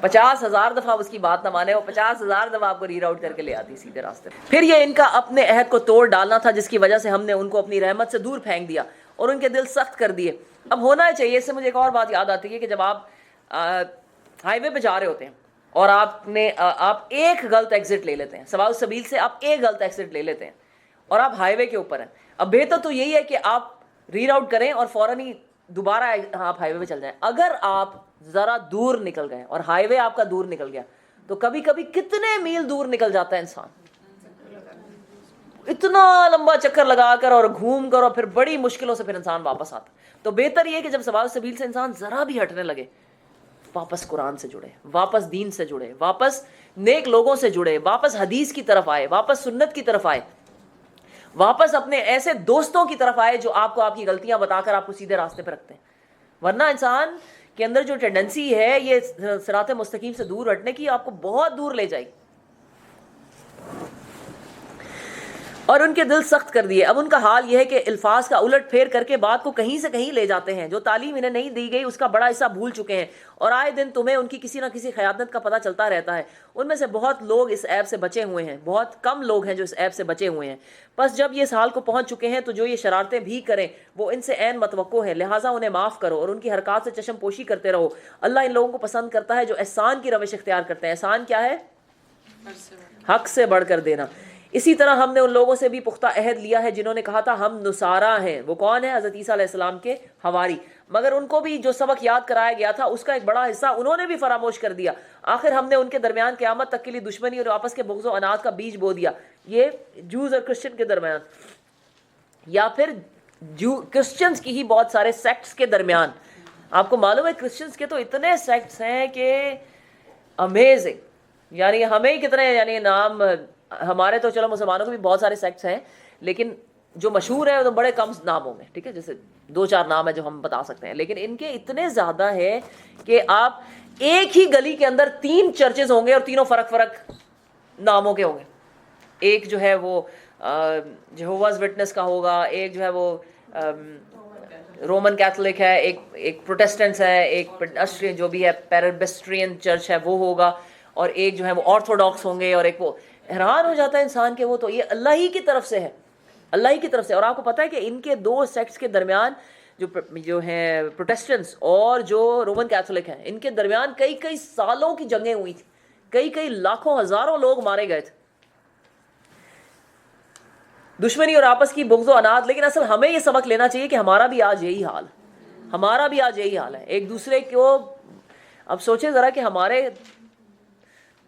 50,000 دفعہ اس کی بات نہ مانے, وہ 50,000 دفعہ آپ کو ری راؤٹ کر کے لے آتی سیدھے راستے پہ. پھر یہ ان کا اپنے عہد کو توڑ ڈالنا تھا جس کی وجہ سے ہم نے ان کو اپنی رحمت سے دور پھینک دیا اور ان کے دل سخت کر دیے. اب ہونا چاہیے, اس سے مجھے ایک اور بات یاد آتی ہے کہ جب آپ ہائی وے پہ جا رہے ہوتے ہیں اور آپ ایک غلط ایگزٹ لے لیتے ہیں, سواء السبیل سے آپ ایک غلط ایگزٹ لے لیتے ہیں اور آپ ہائی وے کے اوپر ہیں, اب بہتر تو یہی ہے کہ آپ ری راؤٹ کریں اور فوراً ہی دوبارہ آپ ہائی وے پہ چل جائیں. اگر آپ ذرا دور نکل گئے اور ہائی وے آپ کا دور نکل گیا تو کبھی کبھی کتنے میل دور نکل جاتا ہے انسان, اتنا لمبا چکر لگا کر اور گھوم کر, اور پھر بڑی مشکلوں سے پھر انسان واپس آتا. تو بہتر یہ کہ جب سوال سبیل سے انسان ذرا بھی ہٹنے لگے, واپس قرآن سے جڑے, واپس دین سے جڑے, واپس نیک لوگوں سے جڑے, واپس حدیث کی طرف آئے, واپس سنت کی طرف آئے, واپس اپنے ایسے دوستوں کی طرف آئے جو آپ کو آپ کی غلطیاں بتا کر آپ کو سیدھے راستے پہ رکھتے ہیں. ورنہ انسان کے اندر جو ٹینڈنسی ہے یہ صراط مستقیم سے دور ہٹنے کی, آپ کو بہت دور لے جائے گی. اور ان کے دل سخت کر دیے. اب ان کا حال یہ ہے کہ الفاظ کا الٹ پھیر کر کے بات کو کہیں سے کہیں لے جاتے ہیں. جو تعلیم انہیں نہیں دی گئی اس کا بڑا حصہ بھول چکے ہیں, اور آئے دن تمہیں ان کی کسی نہ کسی خیانت کا پتہ چلتا رہتا ہے. ان میں سے بہت لوگ اس عیب سے بچے ہوئے ہیں, بہت کم لوگ ہیں جو اس عیب سے بچے ہوئے ہیں. بس جب یہ اس حال کو پہنچ چکے ہیں تو جو یہ شرارتیں بھی کریں وہ ان سے عین متوقع ہے, لہٰذا انہیں معاف کرو اور ان کی حرکات سے چشم پوشی کرتے رہو. اللہ ان لوگوں کو پسند کرتا ہے جو احسان کی روش اختیار کرتے ہیں. احسان کیا ہے؟ حق سے بڑھ کر دینا. اسی طرح ہم نے ان لوگوں سے بھی پختہ عہد لیا ہے جنہوں نے کہا تھا ہم نصارہ ہیں. وہ کون ہے؟ حضرت عیسیٰ علیہ السلام کے حواری. مگر ان کو بھی جو سبق یاد کرایا گیا تھا اس کا ایک بڑا حصہ انہوں نے بھی فراموش کر دیا. آخر ہم نے ان کے درمیان قیامت تک کے لیے دشمنی اور آپس کے بغض و عناد کا بیج بو دیا. یہ جوز اور کرسچن کے درمیان, یا پھر کرسچنز کی ہی بہت سارے سیکٹس کے درمیان. آپ کو معلوم ہے کرسچنز کے تو اتنے سیکٹس ہیں کہ امیزنگ, یعنی ہمیں ہی کتنے, یعنی نام ہمارے تو چلو مسلمانوں کے بھی بہت سارے سیکٹس ہیں لیکن جو مشہور ہے وہ تو بڑے کم ناموں میں, ٹھیک ہے, جیسے 2-4 نام ہے جو ہم بتا سکتے ہیں. لیکن ان کے اتنے زیادہ ہے کہ آپ ایک ہی گلی کے اندر 3 چرچز ہوں گے اور تینوں فرق ناموں کے ہوں گے. ایک جو ہے وہ جہوواز وٹنس کا ہوگا, ایک جو ہے وہ رومن کیتھولک ہے, ایک پروٹیسٹنٹس ہے, ایک جو بھی ہے پیربسٹرین چرچ ہے وہ ہوگا, اور ایک جو ہے وہ آرتھوڈاکس ہوں گے, اور ایک وہ. حیران ہو جاتا ہے انسان کہ وہ تو یہ اللہ ہی کی طرف سے ہے, اللہ ہی کی طرف سے. اور آپ کو پتہ ہے کہ ان کے 2 سیکٹس کے درمیان جو ہیں پروٹیسٹنٹس اور جو رومن کیتھولک ہیں, ان کے درمیان کئی سالوں کی جنگیں ہوئی تھیں, کئی لاکھوں ہزاروں لوگ مارے گئے تھے. دشمنی اور آپس کی بغض و عناد. لیکن اصل ہمیں یہ سبق لینا چاہیے کہ ہمارا بھی آج یہی حال ہے, ہمارا بھی آج یہی حال ہے. ایک دوسرے کو اب سوچیں ذرا کہ ہمارے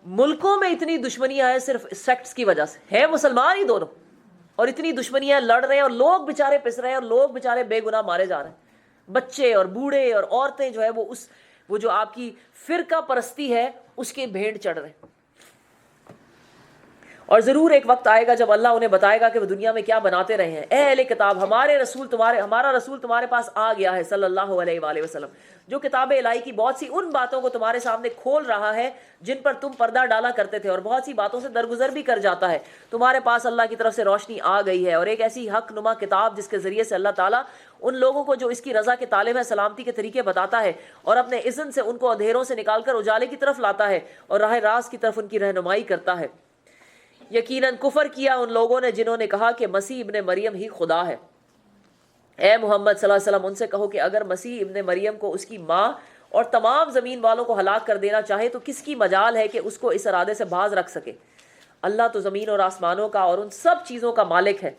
ملکوں میں اتنی دشمنیاں ہیں صرف سیکٹس کی وجہ سے. ہیں مسلمان ہی دونوں, اور اتنی دشمنیاں لڑ رہے ہیں, اور لوگ بیچارے پس رہے ہیں, اور لوگ بیچارے بے گناہ مارے جا رہے ہیں. بچے اور بوڑھے اور عورتیں جو ہے وہ جو آپ کی فرقہ پرستی ہے اس کے بھیڑ چڑھ رہے ہیں. اور ضرور ایک وقت آئے گا جب اللہ انہیں بتائے گا کہ وہ دنیا میں کیا بناتے رہے ہیں. اے اہل کتاب, ہمارا رسول تمہارے پاس آ گیا ہے صلی اللہ علیہ وآلہ وسلم, جو کتاب الہی کی بہت سی ان باتوں کو تمہارے سامنے کھول رہا ہے جن پر تم پردہ ڈالا کرتے تھے, اور بہت سی باتوں سے درگزر بھی کر جاتا ہے. تمہارے پاس اللہ کی طرف سے روشنی آ گئی ہے, اور ایک ایسی حق نما کتاب جس کے ذریعے سے اللہ تعالیٰ ان لوگوں کو جو اس کی رضا کے طالب ہیں سلامتی کے طریقے بتاتا ہے, اور اپنے اذن سے ان کو اندھیروں سے نکال کر اجالے کی طرف لاتا ہے, اور راہ راست کی طرف ان کی رہنمائی کرتا ہے. یقیناً کفر کیا ان لوگوں نے جنہوں نے کہا کہ مسیح ابن مریم ہی خدا ہے. اے محمد صلی اللہ علیہ وسلم ان سے کہو کہ اگر مسیح ابن مریم کو اس کی ماں اور تمام زمین والوں کو ہلاک کر دینا چاہے تو کس کی مجال ہے کہ اس کو اس ارادے سے باز رکھ سکے. اللہ تو زمین اور آسمانوں کا اور ان سب چیزوں کا مالک ہے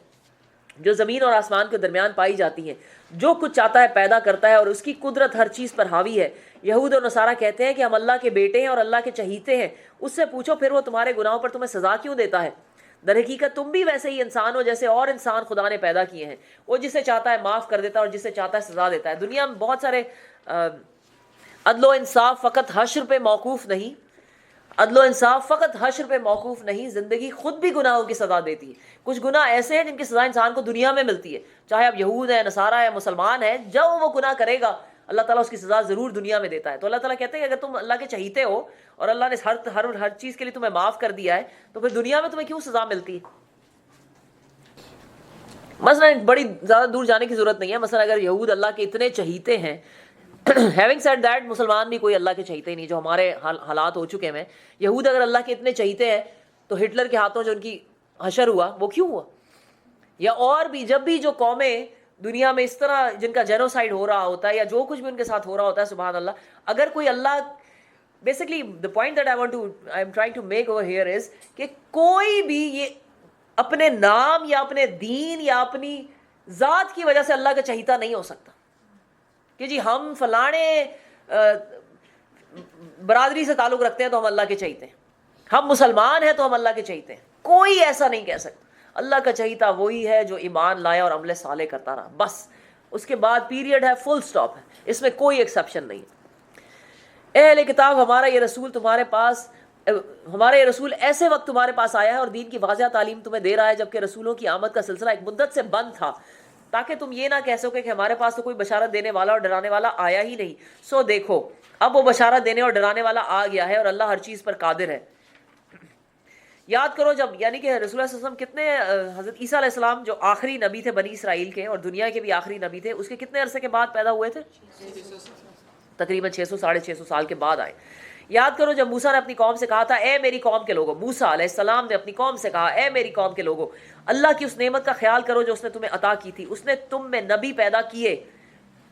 جو زمین اور آسمان کے درمیان پائی جاتی ہیں. جو کچھ چاہتا ہے پیدا کرتا ہے, اور اس کی قدرت ہر چیز پر حاوی ہے. یہود اور نصارہ کہتے ہیں کہ ہم اللہ کے بیٹے ہیں اور اللہ کے چہیتے ہیں. اس سے پوچھو پھر وہ تمہارے گناہوں پر تمہیں سزا کیوں دیتا ہے؟ در حقیقت تم بھی ویسے ہی انسان ہو جیسے اور انسان خدا نے پیدا کیے ہیں. وہ جسے چاہتا ہے معاف کر دیتا ہے اور جسے چاہتا ہے سزا دیتا ہے. دنیا میں بہت سارے عدل و انصاف فقط حشر پہ موقوف نہیں, عدل و انصاف فقط حشر پہ موقوف نہیں, زندگی خود بھی گناہوں کی سزا دیتی ہے. کچھ گناہ ایسے ہیں جن کی سزا انسان کو دنیا میں ملتی ہے, چاہے اب یہود ہے, نصارہ ہے, مسلمان ہے, جب وہ گناہ کرے گا اللہ تعالیٰ اس کی سزا ضرور دنیا میں دیتا ہے. تو اللہ تعالیٰ کہتے ہیں کہ اگر تم اللہ کے چہیتے ہو اور اللہ نے ہر چیز کے لیے تمہیں معاف کر دیا ہے تو پھر دنیا میں تمہیں کیوں سزا ملتی ہے؟ مثلا بڑی زیادہ دور جانے کی ضرورت نہیں ہے. مثلا اگر یہود اللہ کے اتنے چہیتے ہیں, ہیونگ سیڈ دیٹ مسلمان بھی کوئی اللہ کے چہیتے نہیں, جو ہمارے حالات ہو چکے ہیں. یہود اگر اللہ کے اتنے چہیتے ہیں تو ہٹلر کے ہاتھوں جو ان کی حشر ہوا وہ کیوں ہوا؟ یا اور بھی جب بھی جو قومیں دنیا میں اس طرح جن کا جینوسائیڈ ہو رہا ہوتا ہے یا جو کچھ بھی ان کے ساتھ ہو رہا ہوتا ہے, سبحان اللہ, اگر کوئی اللہ basically the point that I'm trying to make over here is کہ کوئی بھی یہ اپنے نام یا اپنے دین یا اپنی ذات کی وجہ سے اللہ کا چہیتا نہیں ہو سکتا کہ جی ہم فلانے برادری سے تعلق رکھتے ہیں تو ہم اللہ کے چہیتے ہیں، ہم مسلمان ہیں تو ہم اللہ کے چہیتے ہیں. کوئی ایسا نہیں کہہ سکتا. اللہ کا چہیتا وہی ہے جو ایمان لایا اور عمل صالح کرتا رہا، بس. اس کے بعد پیریڈ ہے، فل سٹاپ ہے، اس میں کوئی ایکسیپشن نہیں. اے اہل کتاب، ہمارا یہ رسول تمہارے پاس، ہمارا یہ رسول ایسے وقت تمہارے پاس آیا ہے اور دین کی واضح تعلیم تمہیں دے رہا ہے جبکہ رسولوں کی آمد کا سلسلہ ایک مدت سے بند تھا، تاکہ تم یہ نہ کہہ سکو کہ ہمارے پاس تو کوئی بشارت دینے والا اور ڈرانے والا آیا ہی نہیں. سو دیکھو اب وہ بشارت دینے اور ڈرانے والا آ گیا ہے اور اللہ ہر چیز پر قادر ہے. یاد کرو جب، یعنی کہ رسول اللہ صلی اللہ علیہ وسلم کتنے، حضرت عیسیٰ علیہ السلام جو آخری نبی تھے بنی اسرائیل کے اور دنیا کے بھی آخری نبی تھے، اس کے کتنے عرصے کے بعد پیدا ہوئے تھے؟ تقریباً 600 ساڑھے 600 سال کے بعد آئے. یاد کرو جب موسیٰ نے اپنی قوم سے کہا تھا اے میری قوم کے لوگوں، موسیٰ علیہ السلام نے اپنی قوم سے کہا اے میری قوم کے لوگوں، اللہ کی اس نعمت کا خیال کرو جو اس نے تمہیں عطا کی تھی. اس نے تم میں نبی پیدا کیے،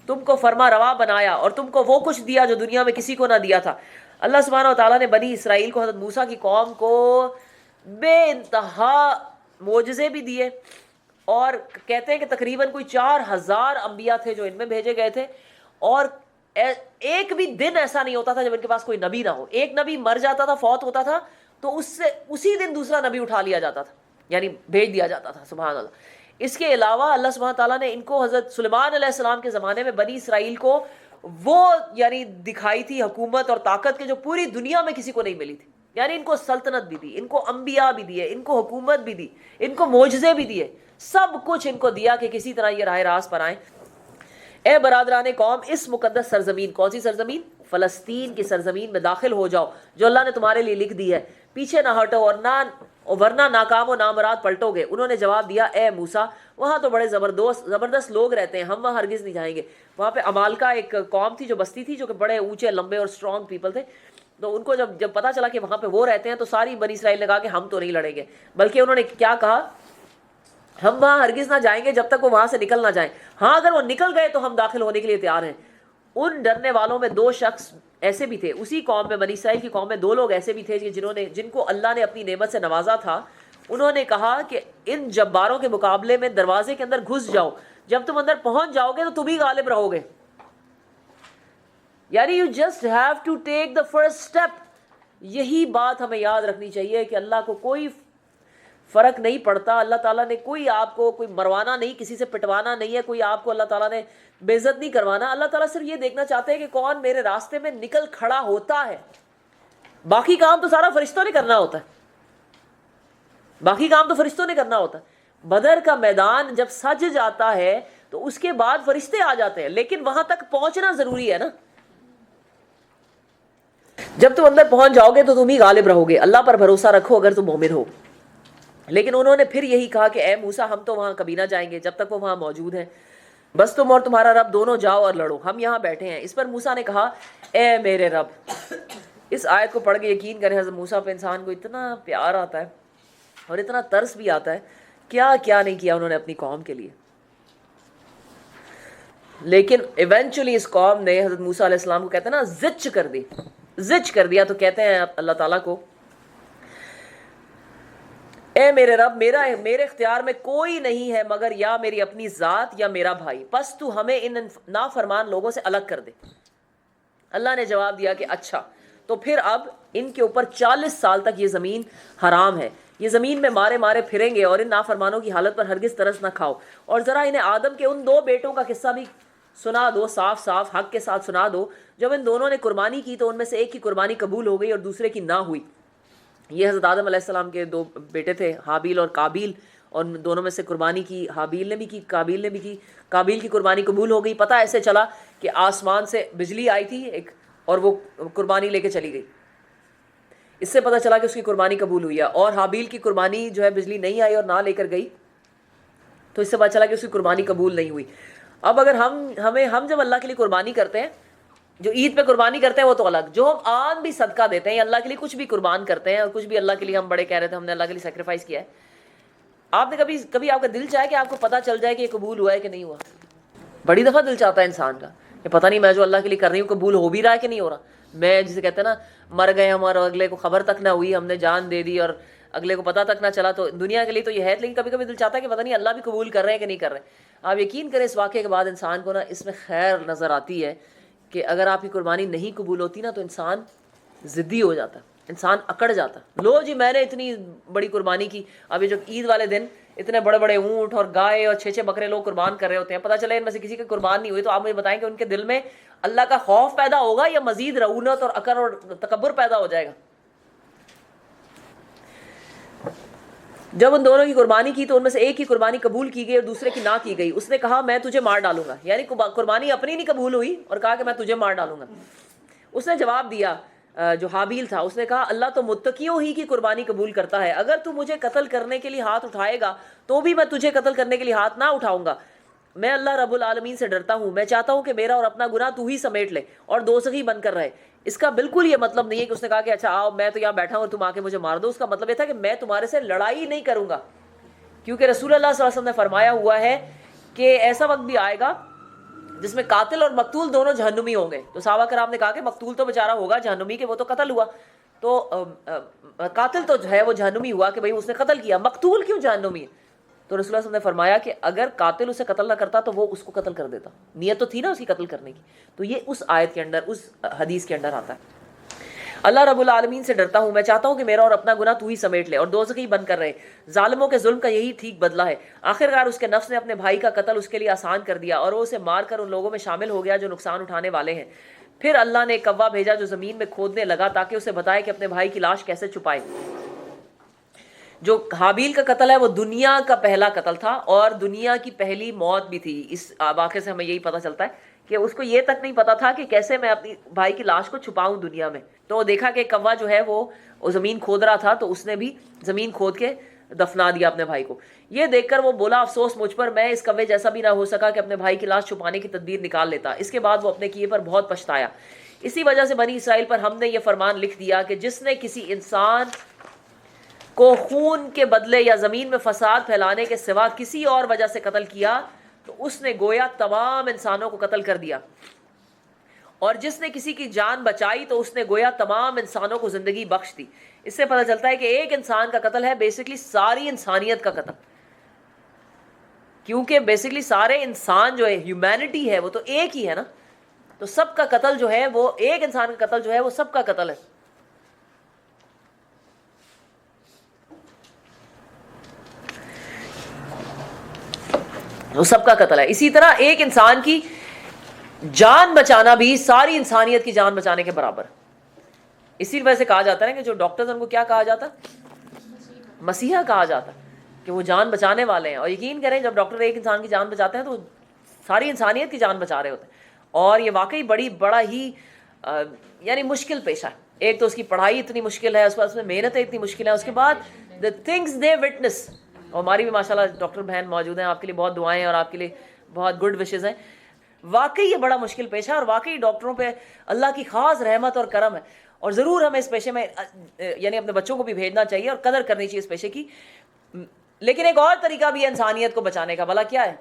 تم کو فرما روا بنایا اور تم کو وہ کچھ دیا جو دنیا میں کسی کو نہ دیا تھا. اللہ سبحانہ و تعالیٰ نے بنی اسرائیل کو، حضرت موسیٰ کی قوم کو بے انتہا معجزے بھی دیے، اور کہتے ہیں کہ تقریباً کوئی 4000 انبیاء تھے جو ان میں بھیجے گئے تھے، اور ایک بھی دن ایسا نہیں ہوتا تھا جب ان کے پاس کوئی نبی نہ ہو. ایک نبی مر جاتا تھا، فوت ہوتا تھا، تو اس سے اسی دن دوسرا نبی اٹھا لیا جاتا تھا، یعنی بھیج دیا جاتا تھا. سبحان اللہ. اس کے علاوہ اللہ سبحانہ تعالیٰ نے ان کو حضرت سلیمان علیہ السلام کے زمانے میں بنی اسرائیل کو وہ یعنی دکھائی تھی حکومت اور طاقت کے جو پوری دنیا میں کسی کو نہیں ملی تھی. یعنی ان کو سلطنت بھی دی، ان کو انبیاء بھی دیے، ان کو حکومت بھی دی، ان کو معجزے بھی دیے، سب کچھ ان کو دیا کہ کسی طرح یہ راہ راست پر آئیں. اے برادران قوم، اس مقدس سرزمین، کون سی سرزمین؟ فلسطین کی سرزمین میں داخل ہو جاؤ جو اللہ نے تمہارے لیے لکھ دی ہے، پیچھے نہ ہٹو اور ورنہ ناکام و نامراد پلٹو گے. انہوں نے جواب دیا اے موسیٰ، وہاں تو بڑے زبردست لوگ رہتے ہیں، ہم وہاں ہرگز نہیں جائیں گے. وہاں پہ عمالقہ ایک قوم تھی جو بستی تھی، جو کہ بڑے اونچے لمبے اور اسٹرانگ پیپل تھے. تو ان کو جب پتا چلا کہ وہاں پہ وہ رہتے ہیں تو ساری بنی اسرائیل نے کہا کہ ہم تو نہیں لڑیں گے، بلکہ انہوں نے کیا کہا، ہم وہاں ہرگز نہ جائیں گے جب تک وہ وہاں سے نکل نہ جائیں. ہاں اگر وہ نکل گئے تو ہم داخل ہونے کے لیے تیار ہیں. ان ڈرنے والوں میں 2 شخص ایسے بھی تھے، اسی قوم میں، بنی اسرائیل کی قوم میں 2 لوگ ایسے بھی تھے جن کو اللہ نے اپنی نعمت سے نوازا تھا. انہوں نے کہا کہ ان جباروں کے مقابلے میں دروازے کے اندر گھس جاؤ، جب تم اندر پہنچ جاؤ گے تو تم ہی غالب رہو گے. یعنی you just have to take the first step. یہی بات ہمیں یاد رکھنی چاہیے کہ اللہ کو کوئی فرق نہیں پڑتا. اللہ تعالیٰ نے کوئی آپ کو کوئی مروانا نہیں، کسی سے پٹوانا نہیں ہے، کوئی آپ کو اللہ تعالیٰ نے بے عزت نہیں کروانا. اللہ تعالیٰ صرف یہ دیکھنا چاہتے ہیں کہ کون میرے راستے میں نکل کھڑا ہوتا ہے. باقی کام تو سارا فرشتوں نے کرنا ہوتا ہے، باقی کام تو فرشتوں نے کرنا ہوتا ہے. بدر کا میدان جب سج جاتا ہے تو اس کے بعد فرشتے آ جاتے ہیں، لیکن وہاں تک پہنچنا ضروری ہے نا. جب تم اندر پہنچ جاؤ گے تو تم ہی غالب رہو گے. اللہ پر بھروسہ رکھو اگر تم مومن ہو. لیکن انہوں نے پھر یہی کہا کہ اے موسیٰ، ہم تو وہاں کبھی نہ جائیں گے جب تک وہ وہاں موجود ہیں، بس تم اور تمہارا رب دونوں جاؤ اور لڑو، ہم یہاں بیٹھے ہیں. اس پر موسیٰ نے کہا اے میرے رب. اس آیت کو پڑھ کے یقین کریں حضرت موسیٰ پہ انسان کو اتنا پیار آتا ہے اور اتنا ترس بھی آتا ہے. کیا کیا نہیں کیا انہوں نے اپنی قوم کے لیے. لیکن ایونچولی اس قوم نے حضرت موسیٰ علیہ السلام کو کہتے ہیں نا زچ کر دیا. تو کہتے ہیں اللہ تعالیٰ کو اے میرے رب، میرے اختیار میں کوئی نہیں ہے مگر یا میری اپنی ذات یا میرا بھائی، پس تو ہمیں ان نافرمان لوگوں سے الگ کر دے. اللہ نے جواب دیا کہ اچھا، تو پھر اب ان کے اوپر 40 سال تک یہ زمین حرام ہے، یہ زمین میں مارے پھریں گے، اور ان نافرمانوں کی حالت پر ہرگز ترس نہ کھاؤ. اور ذرا انہیں آدم کے ان 2 بیٹوں کا قصہ بھی سنا دو، صاف حق کے ساتھ سنا دو. جب ان دونوں نے قربانی کی تو ان میں سے ایک کی قربانی قبول ہو گئی اور دوسرے کی نہ ہوئی. یہ حضرت آدم علیہ السلام کے 2 بیٹے تھے، حابیل اور قابیل، اور دونوں میں سے قربانی کی حابیل نے بھی کی، قابیل نے بھی کی. قابیل کی قربانی قبول ہو گئی. پتہ ایسے چلا کہ آسمان سے بجلی آئی تھی ایک، اور وہ قربانی لے کے چلی گئی. اس سے پتہ چلا کہ اس کی قربانی قبول ہوئی ہے. اور حابیل کی قربانی جو ہے بجلی نہیں آئی اور نہ لے کر گئی، تو اس سے پتہ چلا کہ اس کی قربانی قبول نہیں ہوئی. اب اگر ہم جب اللہ کے لیے قربانی کرتے ہیں، جو عید پہ قربانی کرتے ہیں وہ تو الگ، جو ہم عام بھی صدقہ دیتے ہیں، اللہ کے لیے کچھ بھی قربان کرتے ہیں، اور کچھ بھی اللہ کے لیے ہم بڑے کہہ رہے تھے ہم نے اللہ کے لیے سیکریفائس کیا ہے. آپ نے کبھی آپ کا دل چاہے کہ آپ کو پتہ چل جائے کہ یہ قبول ہوا ہے کہ نہیں ہوا؟ بڑی دفعہ دل چاہتا ہے انسان کا کہ پتہ نہیں میں جو اللہ کے لیے کر رہی ہوں قبول ہو بھی رہا ہے کہ نہیں ہو رہا. میں جسے کہتے ہیں نا مر گئے ہم اور اگلے کو خبر تک نہ ہوئی، ہم نے جان دے دی اور اگلے کو پتہ تک نہ چلا. تو دنیا کے لیے تو یہ ہے, لیکن کبھی کبھی دل چاہتا ہے کہ پتہ نہیں اللہ بھی قبول کر رہے ہیں کہ نہیں کر رہے. آپ یقین کریں اس واقعے کے بعد انسان کو نا اس میں خیر نظر آتی ہے کہ اگر آپ کی قربانی نہیں قبول ہوتی نا تو انسان ضدی ہو جاتا, انسان اکڑ جاتا. لو جی میں نے اتنی بڑی قربانی کی, اب یہ جو عید والے دن اتنے بڑے بڑے اونٹ اور گائے اور 6 بکرے لوگ قربان کر رہے ہوتے ہیں, پتہ چلے ان میں سے کسی کی قربان نہیں ہوئی, تو آپ مجھے بتائیں کہ ان کے دل میں اللہ کا خوف پیدا ہوگا یا مزید رعونت اور اکڑ اور تکبر پیدا ہو جائے گا؟ جب ان دونوں کی قربانی کی تو ان میں سے ایک کی قربانی قبول کی گئی اور دوسرے کی نہ کی گئی. اس نے کہا میں تجھے مار ڈالوں گا, یعنی قربانی اپنی نہیں قبول ہوئی اور کہا کہ میں تجھے مار ڈالوں گا. اس نے جواب دیا, جو حابیل تھا, اس نے کہا اللہ تو متقیوں ہی کی قربانی قبول کرتا ہے, اگر تو مجھے قتل کرنے کے لیے ہاتھ اٹھائے گا تو بھی میں تجھے قتل کرنے کے لیے ہاتھ نہ اٹھاؤں گا. میں اللہ رب العالمین سے ڈرتا ہوں, میں چاہتا ہوں کہ میرا اور اپنا گناہ تو ہی سمیٹ لے اور دوزخی بن کر رہے. اس کا بالکل یہ مطلب نہیں ہے کہ اس نے کہا کہ اچھا آؤ میں تو یہاں بیٹھا ہوں اور تم آ کے مجھے مار دو. اس کا مطلب یہ تھا کہ میں تمہارے سے لڑائی نہیں کروں گا, کیونکہ رسول اللہ صلی اللہ علیہ وسلم نے فرمایا ہوا ہے کہ ایسا وقت بھی آئے گا جس میں قاتل اور مقتول دونوں جہنمی ہوں گے. تو صحابہ کرام نے کہا کہ مقتول تو بیچارہ ہوگا جہنمی, کہ وہ تو قتل ہوا, تو قاتل تو جو ہے وہ جہنمی ہوا کہ بھئی اس نے قتل کیا, مقتول کیوں جہنمی ہے؟ تو رسول اللہ صلی اللہ علیہ وسلم نے فرمایا کہ اگر قاتل اسے قتل نہ کرتا تو وہ اس کو قتل کر دیتا, نیت تو تھی نا اس کی قتل کرنے کی. تو یہ اس آیت کے اندر, اس حدیث کے اندر آتا ہے. اللہ رب العالمین سے ڈرتا ہوں, میں چاہتا ہوں کہ میرا اور اپنا گناہ تو ہی سمیٹ لے اور دوزخی بن کر رہے. ظالموں کے ظلم کا یہی ٹھیک بدلہ ہے. آخرکار اس کے نفس نے اپنے بھائی کا قتل اس کے لیے آسان کر دیا اور وہ اسے مار کر ان لوگوں میں شامل ہو گیا جو نقصان اٹھانے والے ہیں. پھر اللہ نے ایک کوا بھیجا جو زمین میں کھودنے لگا تاکہ اسے بتائے کہ اپنے بھائی کی لاش کیسے چھپائے. جو حابیل کا قتل ہے وہ دنیا کا پہلا قتل تھا اور دنیا کی پہلی موت بھی تھی. اس واقعے سے ہمیں یہی پتہ چلتا ہے کہ اس کو یہ تک نہیں پتا تھا کہ کیسے میں اپنی بھائی کی لاش کو چھپاؤں دنیا میں. تو دیکھا کہ کوا جو ہے وہ زمین کھود رہا تھا, تو اس نے بھی زمین کھود کے دفنا دیا اپنے بھائی کو. یہ دیکھ کر وہ بولا افسوس مجھ پر, میں اس کوے جیسا بھی نہ ہو سکا کہ اپنے بھائی کی لاش چھپانے کی تدبیر نکال لیتا. اس کے بعد وہ اپنے کیے پر بہت پچھتایا. اسی وجہ سے بنی اسرائیل پر ہم نے یہ فرمان لکھ دیا کہ جس نے کسی انسان کو خون کے بدلے یا زمین میں فساد پھیلانے کے سوا کسی اور وجہ سے قتل کیا تو اس نے گویا تمام انسانوں کو قتل کر دیا, اور جس نے کسی کی جان بچائی تو اس نے گویا تمام انسانوں کو زندگی بخش دی. اس سے پتہ چلتا ہے کہ ایک انسان کا قتل ہے بیسیکلی ساری انسانیت کا قتل, کیونکہ بیسیکلی سارے انسان جو ہے, ہیومینٹی ہے, وہ تو ایک ہی ہے نا. تو سب کا قتل جو ہے وہ, ایک انسان کا قتل جو ہے وہ سب کا قتل ہے. وہ سب کا قتل ہے. اسی طرح ایک انسان کی جان بچانا بھی ساری انسانیت کی جان بچانے کے برابر. اسی وجہ سے کہا جاتا ہے کہ جو ڈاکٹرز ان کو کیا کہا جاتا, مسیحا کہا جاتا, کہ وہ جان بچانے والے ہیں. اور یقین کریں جب ڈاکٹر ایک انسان کی جان بچاتے ہیں تو ساری انسانیت کی جان بچا رہے ہوتے ہیں. اور یہ واقعی بڑا ہی یعنی مشکل پیشہ ہے. ایک تو اس کی پڑھائی اتنی مشکل ہے, اس کے بعد اس میں محنتیں اتنی مشکل ہیں, اس کے بعد the things they witness. اور ہماری بھی ماشاءاللہ ڈاکٹر بہن موجود ہیں, آپ کے لیے بہت دعائیں اور آپ کے لیے بہت گڈ وشز ہیں. واقعی یہ بڑا مشکل پیشہ ہے اور واقعی ڈاکٹروں پہ اللہ کی خاص رحمت اور کرم ہے. اور ضرور ہمیں اس پیشے میں یعنی اپنے بچوں کو بھی بھیجنا چاہیے اور قدر کرنی چاہیے اس پیشے کی. لیکن ایک اور طریقہ بھی ہے انسانیت کو بچانے کا, بھلا کیا ہے؟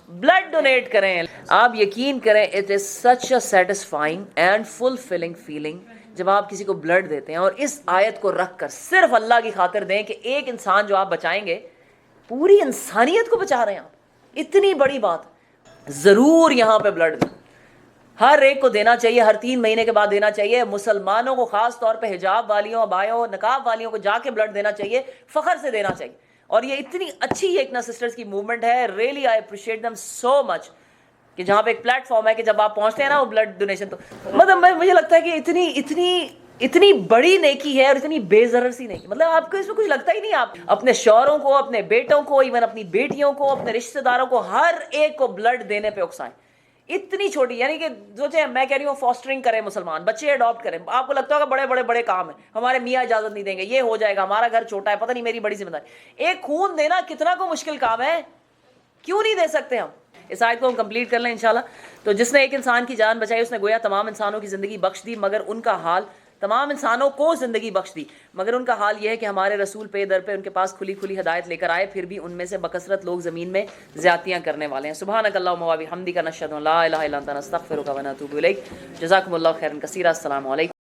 بلڈ ڈونیٹ کریں. آپ یقین کریں it is such a satisfying and fulfilling feeling جب آپ کسی کو بلڈ دیتے ہیں اور اس آیت کو رکھ کر صرف اللہ کی خاطر دیں کہ ایک انسان جو آپ بچائیں گے پوری انسانیت کو بچا رہے ہیں آپ. اتنی بڑی بات, ضرور یہاں پہ بلڈ دیں. ہر ایک کو دینا چاہیے, ہر 3 مہینے کے بعد دینا چاہیے. مسلمانوں کو خاص طور پہ حجاب والیوں, ابایوں, نقاب والیوں کو جا کے بلڈ دینا چاہیے, فخر سے دینا چاہیے. اور یہ اتنی اچھی ایک نا سسٹرز کی موومنٹ ہے, really I appreciate them so much, کہ جہاں پہ ایک پلیٹ فارم ہے کہ جب آپ پہنچتے ہیں نا وہ بلڈ ڈونیشن, تو مطلب مجھے لگتا ہے کہ اتنی بڑی نیکی ہے اور اتنی بے ضرر سی نیکی, مطلب آپ کو اس میں کچھ لگتا ہی نہیں. آپ اپنے شوہروں کو, اپنے بیٹوں کو, ایون اپنی بیٹیوں کو, اپنے رشتہ داروں کو, ہر ایک کو بلڈ دینے پہ اکسائیں. اتنی چھوٹی, یعنی کہ سوچیں میں کہہ رہی ہوں فاسٹرنگ کریں, مسلمان بچے اڈاپٹ کریں. آپ کو لگتا ہوگا بڑے کام ہیں, ہمارے میاں اجازت نہیں دیں گے, یہ ہو جائے گا, ہمارا گھر چھوٹا ہے, پتہ نہیں میری بڑی ذمہ داری. ایک خون دینا کتنا کو مشکل کام ہے, کیوں نہیں دے سکتے ہم؟ اس آیت کو ہم کمپلیٹ کر لیں انشاءاللہ. تو جس نے ایک انسان کی جان بچائی اس نے گویا تمام انسانوں کی زندگی بخش دی, مگر ان کا حال, تمام انسانوں کو زندگی بخش دی, مگر ان کا حال یہ ہے کہ ہمارے رسول پہ در پہ ان کے پاس کھلی ہدایت لے کر آئے, پھر بھی ان میں سے بکثرت لوگ زمین میں زیادتیاں کرنے والے ہیں. سبحانک اللہم و بحمدک نشہد ان لا الہ الا انت نستغفرک و نتوب الیک. جزاکم اللہ خیرا کثیرا. السلام علیکم.